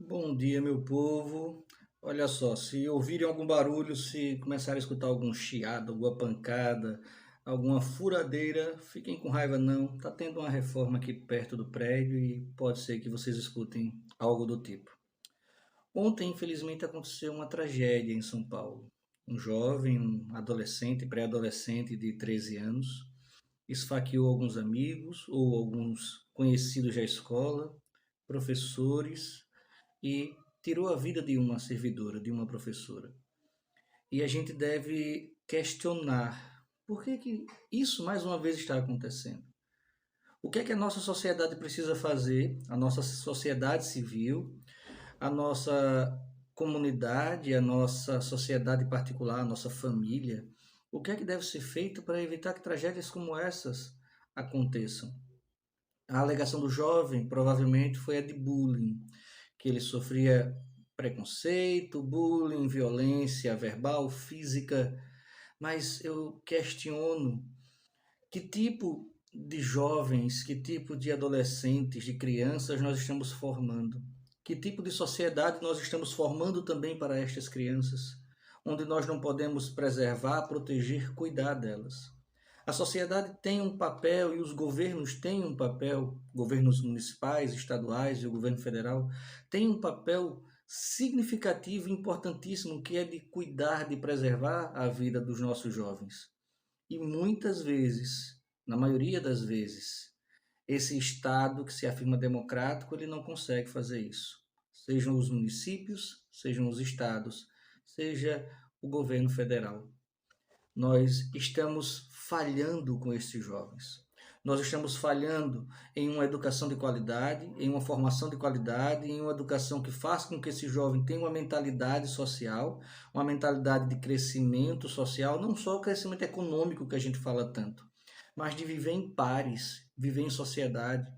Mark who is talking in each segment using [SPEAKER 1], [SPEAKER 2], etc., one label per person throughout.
[SPEAKER 1] Bom dia, meu povo. Olha só, se ouvirem algum barulho, se começarem a escutar algum chiado, alguma pancada, alguma furadeira, fiquem com raiva não. Tá tendo uma reforma aqui perto do prédio e pode ser que vocês escutem algo do tipo. Ontem, infelizmente, aconteceu uma tragédia em São Paulo. Um jovem, um adolescente, pré-adolescente de 13 anos, esfaqueou alguns amigos ou alguns conhecidos da escola, professores e tirou a vida de uma servidora, de uma professora. E a gente deve questionar por que isso mais uma vez está acontecendo. O que a nossa sociedade precisa fazer, a nossa sociedade civil, a nossa comunidade, a nossa sociedade particular, a nossa família, o que deve ser feito para evitar que tragédias como essas aconteçam? A alegação do jovem provavelmente foi a de bullying, que ele sofria preconceito, bullying, violência verbal, física, mas eu questiono que tipo de jovens, que tipo de adolescentes, de crianças nós estamos formando? Que tipo de sociedade nós estamos formando também para estas crianças, onde nós não podemos preservar, proteger, cuidar delas? A sociedade tem um papel e os governos têm um papel, governos municipais, estaduais e o governo federal têm um papel significativo e importantíssimo que é de cuidar, de preservar a vida dos nossos jovens. E muitas vezes, na maioria das vezes, esse Estado que se afirma democrático, ele não consegue fazer isso. Sejam os municípios, sejam os estados, seja o governo federal. Nós estamos falhando com esses jovens. Nós estamos falhando em uma educação de qualidade, em uma formação de qualidade, em uma educação que faça com que esse jovem tenha uma mentalidade social, uma mentalidade de crescimento social, não só o crescimento econômico que a gente fala tanto, mas de viver em pares, viver em sociedade.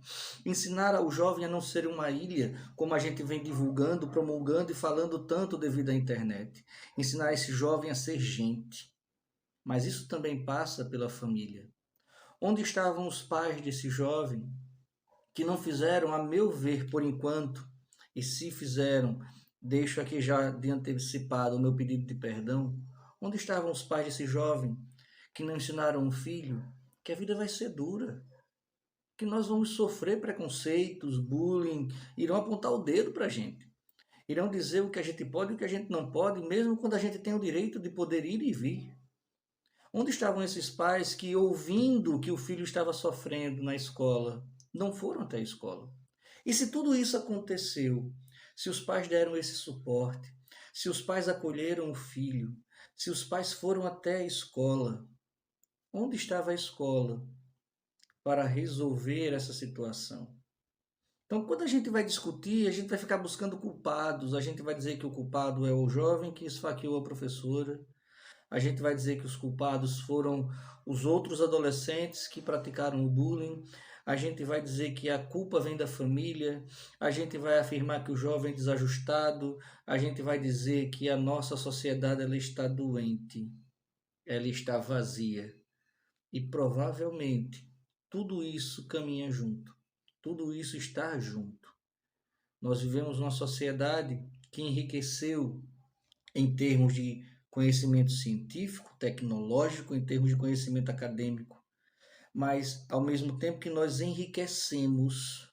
[SPEAKER 1] Ensinar ao jovem a não ser uma ilha, como a gente vem divulgando, promulgando e falando tanto devido à internet. Ensinar esse jovem a ser gente, mas isso também passa pela família. Onde estavam os pais desse jovem que não fizeram, a meu ver, por enquanto, e se fizeram, deixo aqui já de antecipado o meu pedido de perdão. Onde estavam os pais desse jovem que não ensinaram o filho que a vida vai ser dura, que nós vamos sofrer preconceitos, bullying, irão apontar o dedo para a gente, irão dizer o que a gente pode e o que a gente não pode, mesmo quando a gente tem o direito de poder ir e vir. Onde estavam esses pais que, ouvindo que o filho estava sofrendo na escola, não foram até a escola? E se tudo isso aconteceu, se os pais deram esse suporte, se os pais acolheram o filho, se os pais foram até a escola, onde estava a escola para resolver essa situação? Então, quando a gente vai discutir, a gente vai ficar buscando culpados, a gente vai dizer que o culpado é o jovem que esfaqueou a professora, a gente vai dizer que os culpados foram os outros adolescentes que praticaram o bullying, a gente vai dizer que a culpa vem da família, a gente vai afirmar que o jovem é desajustado, a gente vai dizer que a nossa sociedade ela está doente, ela está vazia. E provavelmente tudo isso caminha junto, tudo isso está junto. Nós vivemos uma sociedade que enriqueceu em termos de conhecimento científico, tecnológico, em termos de conhecimento acadêmico. Mas, ao mesmo tempo que nós enriquecemos,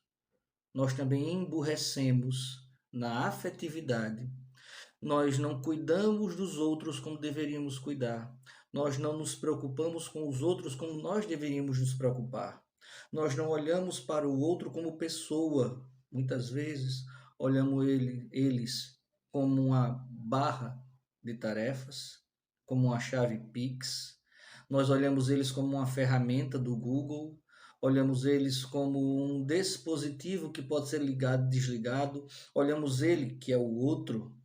[SPEAKER 1] nós também emburrecemos na afetividade. Nós não cuidamos dos outros como deveríamos cuidar. Nós não nos preocupamos com os outros como nós deveríamos nos preocupar. Nós não olhamos para o outro como pessoa. Muitas vezes olhamos eles como uma barra de tarefas, como uma chave Pix. Nós olhamos eles como uma ferramenta do Google, olhamos eles como um dispositivo que pode ser ligado e desligado, olhamos ele, que é o outro,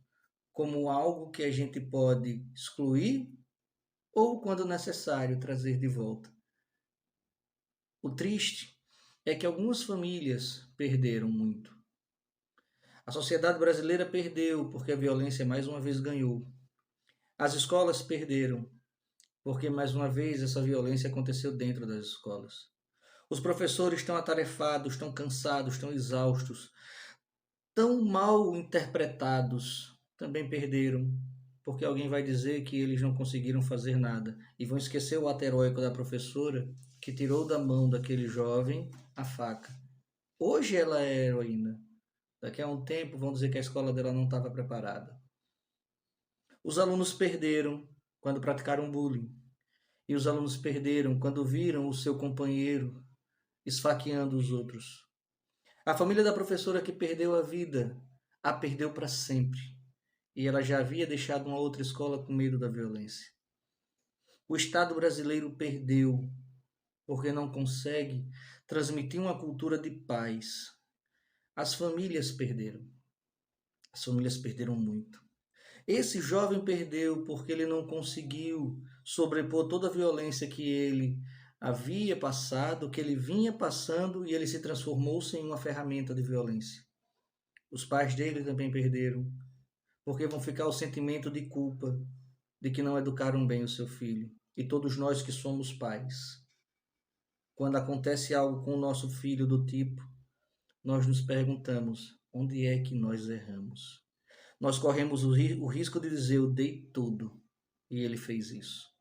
[SPEAKER 1] como algo que a gente pode excluir ou, quando necessário, trazer de volta. O triste é que algumas famílias perderam muito. A sociedade brasileira perdeu porque a violência mais uma vez ganhou. As escolas perderam porque mais uma vez essa violência aconteceu dentro das escolas. Os professores estão atarefados, estão cansados, estão exaustos. tão mal interpretados, também perderam, porque alguém vai dizer que eles não conseguiram fazer nada e vão esquecer o ato heróico da professora que tirou da mão daquele jovem a faca. Hoje ela é heroína. Daqui a um tempo vão dizer que a escola dela não estava preparada. Os alunos perderam quando praticaram bullying. E os alunos perderam quando viram o seu companheiro esfaqueando os outros. A família da professora que perdeu a vida, a perdeu para sempre. E ela já havia deixado uma outra escola com medo da violência. O Estado brasileiro perdeu porque não consegue transmitir uma cultura de paz. As famílias perderam. As famílias perderam muito. Esse jovem perdeu porque ele não conseguiu sobrepor toda a violência que ele havia passado, que ele vinha passando, e ele se transformou-se em uma ferramenta de violência. Os pais dele também perderam, porque vão ficar o sentimento de culpa de que não educaram bem o seu filho. E todos nós que somos pais, quando acontece algo com o nosso filho do tipo, nós nos perguntamos: onde é que nós erramos? Nós corremos o risco de dizer: eu dei tudo e ele fez isso.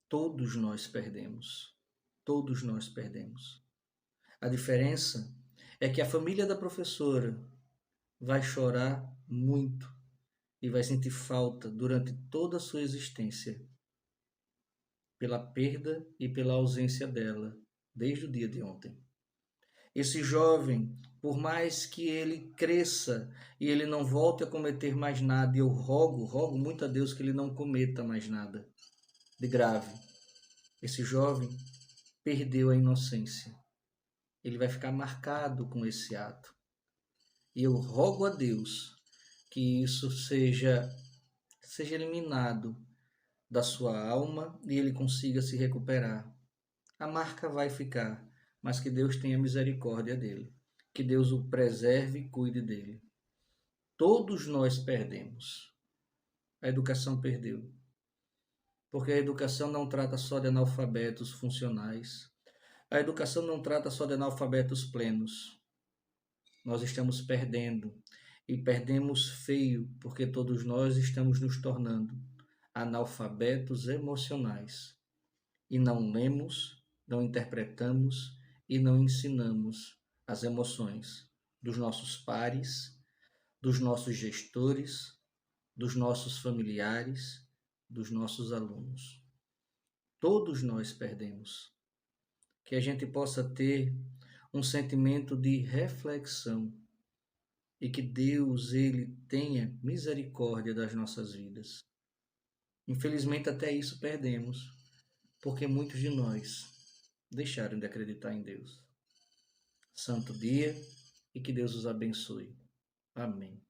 [SPEAKER 1] Todos nós perdemos. Todos nós perdemos. A diferença é que a família da professora vai chorar muito e vai sentir falta durante toda a sua existência pela perda e pela ausência dela desde o dia de ontem. Esse jovem, por mais que ele cresça e ele não volte a cometer mais nada, e eu rogo muito a Deus que ele não cometa mais nada de grave. Esse jovem perdeu a inocência. Ele vai ficar marcado com esse ato. E eu rogo a Deus que isso seja eliminado da sua alma e ele consiga se recuperar. A marca vai ficar, mas que Deus tenha misericórdia dele. Que Deus o preserve e cuide dele. Todos nós perdemos. A educação perdeu. Porque a educação não trata só de analfabetos funcionais. A educação não trata só de analfabetos plenos. Nós estamos perdendo. E perdemos feio, porque todos nós estamos nos tornando analfabetos emocionais. E não lemos, não interpretamos e não ensinamos as emoções dos nossos pares, dos nossos gestores, dos nossos familiares, dos nossos alunos. Todos nós perdemos. Que a gente possa ter um sentimento de reflexão e que Deus ele tenha misericórdia das nossas vidas. Infelizmente até isso perdemos, porque muitos de nós deixaram de acreditar em Deus. Santo dia e que Deus os abençoe. Amém.